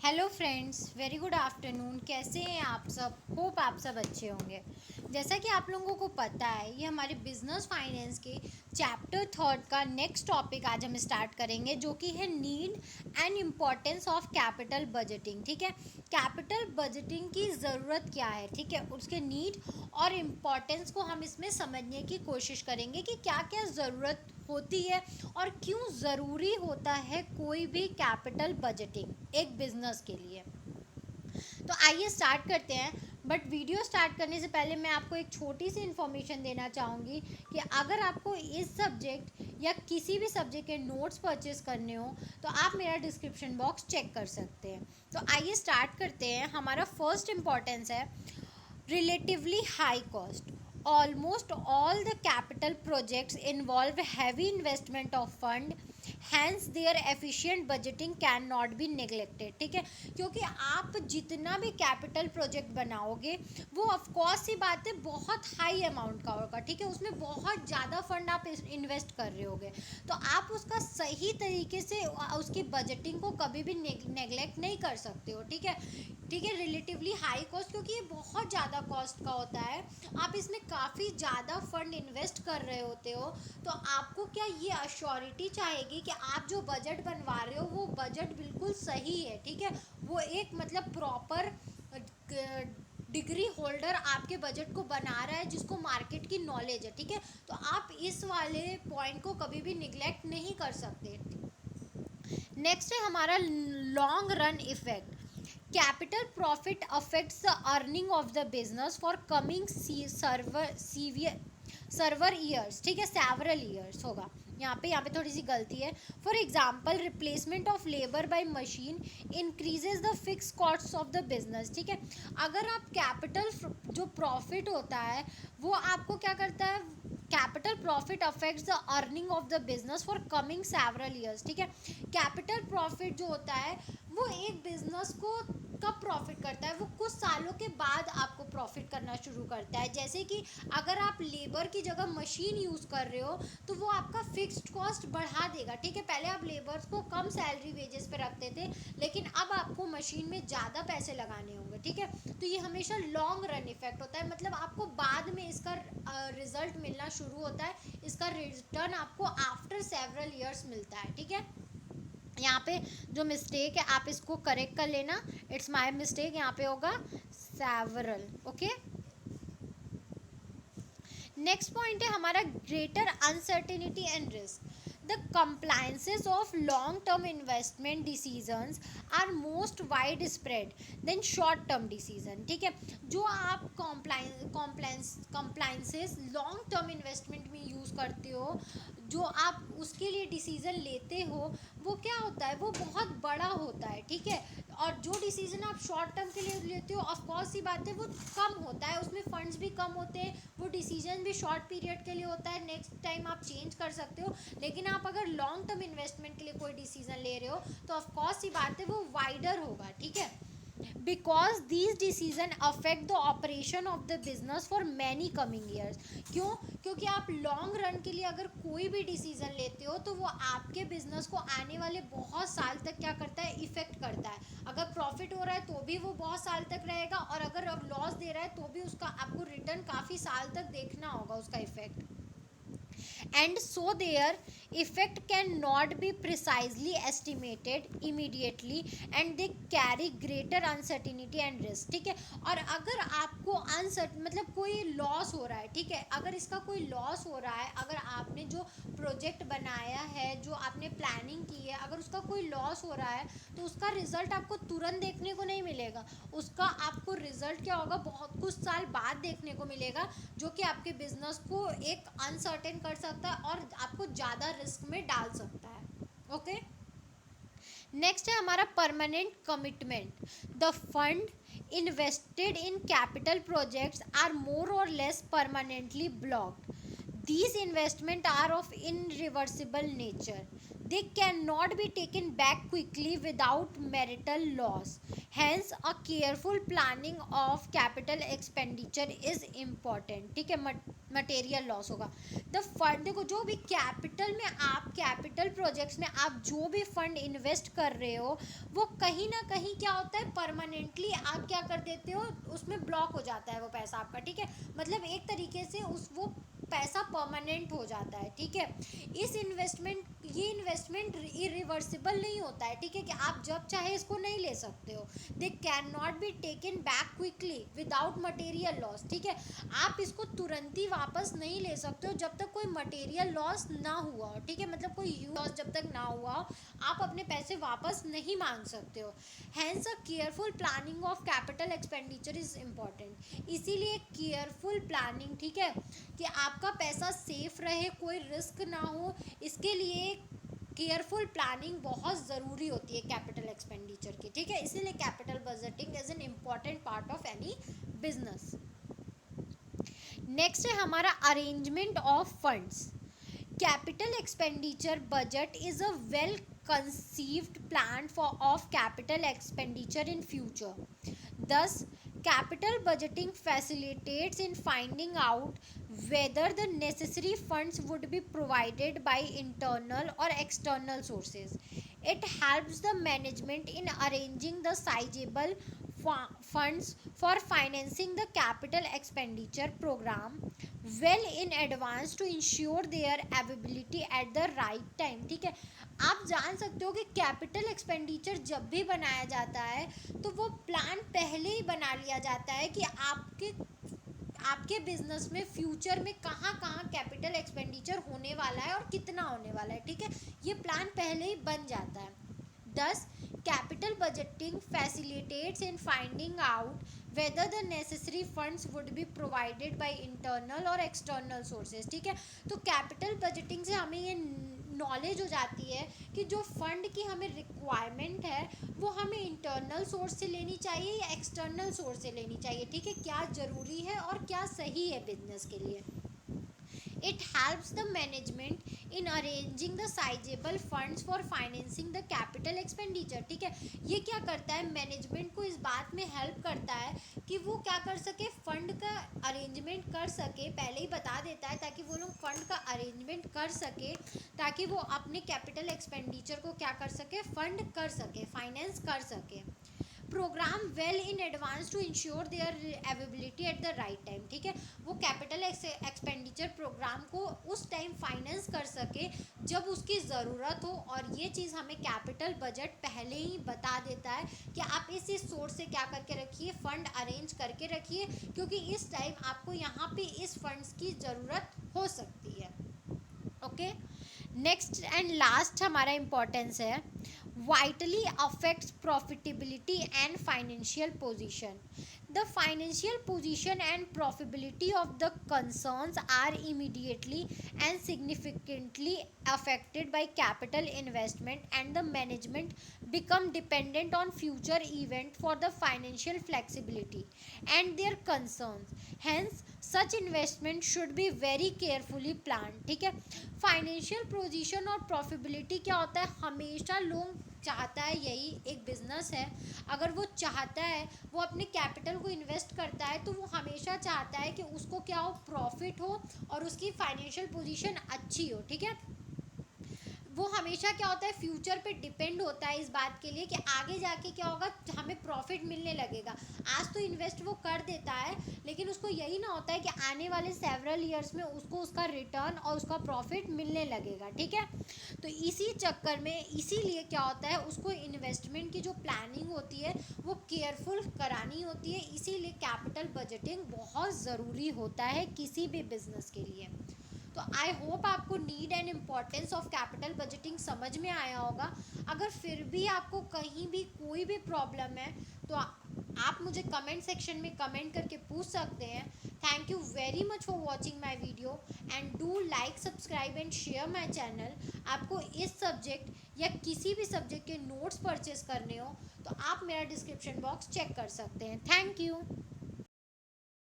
Hello friends, very good afternoon. कैसे हैं आप सब? होप आप सब अच्छे होंगे। जैसा कि आप लोगों को पता है, ये हमारे बिजनेस फाइनेंस के चैप्टर थर्ड का नेक्स्ट टॉपिक आज हम स्टार्ट करेंगे, जो कि है need and importance of capital budgeting. ठीक है, कैपिटल बजटिंग की ज़रूरत क्या है, ठीक है, उसके नीड और इम्पोर्टेंस को हम इसमें समझने की कोशिश करेंगे कि क्या क्या ज़रूरत होती है और क्यों ज़रूरी होता है कोई भी कैपिटल बजटिंग एक बिजनेस के लिए। तो आइए स्टार्ट करते हैं। बट वीडियो स्टार्ट करने से पहले मैं आपको एक छोटी सी इन्फॉर्मेशन देना चाहूँगी कि अगर आपको इस सब्जेक्ट या किसी भी सब्जेक्ट के नोट्स परचेस करने हो तो आप मेरा डिस्क्रिप्शन बॉक्स चेक कर सकते हैं। तो आइए स्टार्ट करते हैं। हमारा फर्स्ट इम्पॉर्टेंस है relatively high cost. Almost all the capital projects involve heavy investment of fund, hence their efficient budgeting cannot be neglected. ठीक है, क्योंकि आप जितना भी कैपिटल प्रोजेक्ट बनाओगे वो ऑफकोर्स सी बात है बहुत हाई अमाउंट का होगा। ठीक है, उसमें बहुत ज़्यादा फंड आप इन्वेस्ट कर रहे होगे, तो आप उसका सही तरीके से उसकी बजटिंग को कभी भी नेगलेक्ट नहीं कर सकते हो। ठीक है, ठीक है, रिलेटिवली हाई कॉस्ट, क्योंकि ये बहुत ज़्यादा कॉस्ट का होता है। आप इसमें काफ़ी ज़्यादा फंड इन्वेस्ट कर रहे होते हो, तो आपको क्या ये अश्योरिटी चाहेगी कि आप जो बजट बनवा रहे हो वो बजट बिल्कुल सही है। ठीक है, वो एक मतलब प्रॉपर डिग्री होल्डर आपके बजट को बना रहा है जिसको मार्केट की नॉलेज है। ठीक है, तो आप इस वाले पॉइंट को कभी भी निगलेक्ट नहीं कर सकते। नेक्स्ट है हमारा long run effect. Capital profit affects the earning of the business for coming server years. ठीक है, सेवरल ईयर्स होगा यहाँ पे थोड़ी सी गलती है। For example, replacement of labour by machine increases the fix cost of the business. ठीक है, अगर आप कैपिटल जो प्रॉफिट होता है वो आपको क्या करता है, capital profit affects the earning of the business for coming several years. ठीक है, कैपिटल प्रॉफिट जो होता है वो एक बिजनेस को कब प्रॉफिट करता है, वो कुछ सालों के बाद आपको प्रॉफिट करना शुरू करता है। जैसे कि अगर आप लेबर की जगह मशीन यूज़ कर रहे हो तो वो आपका फिक्स्ड कॉस्ट बढ़ा देगा। ठीक है, पहले आप लेबर्स को कम सैलरी वेजेस पे रखते थे, लेकिन अब आपको मशीन में ज़्यादा पैसे लगाने होंगे। ठीक है, तो ये हमेशा लॉन्ग रन इफेक्ट होता है, मतलब आपको बाद में इसका रिजल्ट मिलना शुरू होता है, इसका रिटर्न आपको आफ्टर सेवरल ईयर्स मिलता है। ठीक है, यहाँ पे जो मिस्टेक है आप इसको करेक्ट कर लेना, इट्स माय मिस्टेक, यहाँ पे होगा सेवरल। ओके, नेक्स्ट पॉइंट है हमारा greater uncertainty and risk. The compliances of long term investment decisions are most widespread than short term decision। ठीक है, जो आप compliances लॉन्ग टर्म इन्वेस्टमेंट में यूज़ करते हो, जो आप उसके लिए डिसीज़न लेते हो, वो क्या होता है, वो बहुत बड़ा होता है। ठीक है, और जो डिसीज़न आप शॉर्ट टर्म के लिए लेते हो ऑफकोर्स सी बात है वो कम होता है, उसमें फंड्स भी कम होते हैं, वो डिसीजन भी शॉर्ट पीरियड के लिए होता है, नेक्स्ट टाइम आप चेंज कर सकते हो। लेकिन आप अगर लॉन्ग टर्म इन्वेस्टमेंट के लिए कोई डिसीजन ले रहे हो तो ऑफकोर्स सी बात है वो वाइडर होगा। ठीक है, because these decision affect the operation of the business for many coming years. क्यों? क्योंकि आप लॉन्ग रन के लिए अगर कोई भी डिसीजन लेते हो तो वो आपके बिजनेस को आने वाले बहुत साल तक क्या करता है, इफेक्ट करता है। अगर प्रॉफिट हो रहा है तो भी वो बहुत साल तक रहेगा, और अगर अब लॉस दे रहा है तो भी उसका आपको रिटर्न काफ़ी साल तक देखना होगा उसका effect. And so their effect cannot be precisely estimated immediately and they carry greater uncertainty and risk। ठीक है, और अगर आपको मतलब कोई लॉस हो रहा है, ठीक है, अगर इसका कोई लॉस हो रहा है, अगर आपने जो प्रोजेक्ट बनाया है, जो आपने प्लानिंग की है, अगर उसका कोई लॉस हो रहा है तो उसका रिजल्ट आपको तुरंत देखने को नहीं मिलेगा, उसका आपको रिजल्ट क्या होगा, बहुत कुछ साल बाद देखने को मिलेगा, जो कि आपके बिजनेस को एक अनसर्टेन कर सकता है और आपको ज़्यादा रिस्क में डाल सकता है। ओके, नेक्स्ट है हमारा permanent commitment. The fund invested in capital projects are more or less permanently blocked. These investments are of irreversible nature. they cannot be taken back quickly without marital loss. Hence a careful planning of capital expenditure is important. ठीक है, material loss होगा। The fund, देखो जो भी capital में आप capital projects में आप जो भी फंड इन्वेस्ट कर रहे हो वो कहीं ना कहीं क्या होता है, परमानेंटली आप क्या कर देते हो, उसमें ब्लॉक हो जाता है वो पैसा आपका। ठीक है, मतलब एक तरीके से उस वो पैसा परमानेंट हो जाता है। ठीक है, इस इन्वेस्टमेंट, ये इन्वेस्टमेंट इरिवर्सिबल नहीं होता है। ठीक है, कि आप जब चाहे इसको नहीं ले सकते हो। They can not be taken back quickly without material loss. ठीक है, आप इसको तुरंत ही वापस नहीं ले सकते हो जब तक कोई मटेरियल लॉस ना हुआ हो। ठीक है, मतलब कोई लॉस जब तक ना हुआ हो आप अपने पैसे वापस नहीं मांग सकते हो। Hence a careful planning of capital expenditure is important. इसीलिए केयरफुल प्लानिंग, ठीक है, कि आपका पैसा सेफ रहे, कोई रिस्क ना हो, इसके लिए केयरफुल प्लानिंग बहुत ज़रूरी होती है कैपिटल एक्सपेंडिचर की। ठीक है, इसीलिए capital budgeting is an important part of any business. Next है हमारा arrangement of funds. Capital expenditure budget is a well conceived plan for of capital expenditure in future. Thus, capital budgeting facilitates in finding out whether the necessary funds would be provided by internal or external sources. It helps the management in arranging the sizable funds for financing the capital expenditure program well in advance to ensure their availability at the right time. ठीक है, आप जान सकते हो कि capital expenditure जब भी बनाया जाता है तो वो प्लान पहले ही बना लिया जाता है कि आपके बिजनेस में फ्यूचर में कहाँ कहाँ कैपिटल एक्सपेंडिचर होने वाला है और कितना होने वाला है। ठीक है, ये प्लान पहले ही बन जाता है। Thus, capital budgeting facilitates in finding out whether the necessary funds would be provided by internal or external sources. ठीक है, तो कैपिटल बजटिंग से हमें ये नॉलेज हो जाती है कि जो फंड की हमें रिक्वायरमेंट है वो हमें इंटरनल सोर्स से लेनी चाहिए या एक्सटर्नल सोर्स से लेनी चाहिए। ठीक है, क्या ज़रूरी है और क्या सही है बिजनेस के लिए। It helps the management in arranging the sizable funds for financing the capital expenditure. ठीक है, ये क्या करता है, मैनेजमेंट को इस बात में हेल्प करता है कि वो क्या कर सके, फंड का अरेंजमेंट कर सके, पहले ही बता देता है ताकि वो लोग फंड का अरेंजमेंट कर सके, ताकि वो अपने कैपिटल एक्सपेंडिचर को क्या कर सके, फंड कर सके, फाइनेंस कर सके। Program well in advance to ensure their availability at the right time. ठीक है, वो कैपिटल एक्सपेंडिचर प्रोग्राम को उस टाइम फाइनेंस कर सके जब उसकी ज़रूरत हो। और ये चीज़ हमें कैपिटल बजट पहले ही बता देता है कि आप इस सोर्स से क्या करके रखिए, फंड अरेंज करके रखिए, क्योंकि इस टाइम आपको यहाँ पे इस फंड्स की ज़रूरत हो सकती है। ओके, नेक्स्ट एंड लास्ट हमारा इम्पोर्टेंस है vitally affects profitability and financial position. The financial position and profitability of the concerns are immediately and significantly affected by capital investment, and the management become dependent on future event for the financial flexibility and their concerns. Hence, such investment should be very carefully planned. ठीक है, financial position और profitability क्या होता है, हमेशा लोग चाहता है, यही एक बिजनेस है, अगर वो चाहता है, वो अपने कैपिटल को इन्वेस्ट करता है तो वो हमेशा चाहता है कि उसको क्या हो, प्रॉफिट हो और उसकी फाइनेंशियल पोजीशन अच्छी हो। ठीक है, वो हमेशा क्या होता है, फ्यूचर पे डिपेंड होता है इस बात के लिए कि आगे जाके क्या होगा, हमें प्रॉफिट मिलने लगेगा। आज तो इन्वेस्ट वो कर देता है, लेकिन उसको यही ना होता है कि आने वाले सेवरल ईयर्स में उसको उसका रिटर्न और उसका प्रॉफिट मिलने लगेगा। ठीक है, तो इसी चक्कर में, इसीलिए क्या होता है, उसको इन्वेस्टमेंट की जो प्लानिंग होती है वो केयरफुल करानी होती है। इसीलिए कैपिटल बजटिंग बहुत ज़रूरी होता है किसी भी बिजनेस के लिए। तो आई होप आपको need and importance of capital budgeting समझ में आया होगा। अगर फिर भी आपको कहीं भी कोई भी प्रॉब्लम है तो आप मुझे कमेंट सेक्शन में कमेंट करके पूछ सकते हैं। Thank you very much for watching my video and do like, subscribe and share my channel. आपको इस सब्जेक्ट या किसी भी सब्जेक्ट के नोट्स परचेज करने हो तो आप मेरा डिस्क्रिप्शन बॉक्स चेक कर सकते हैं। Thank you.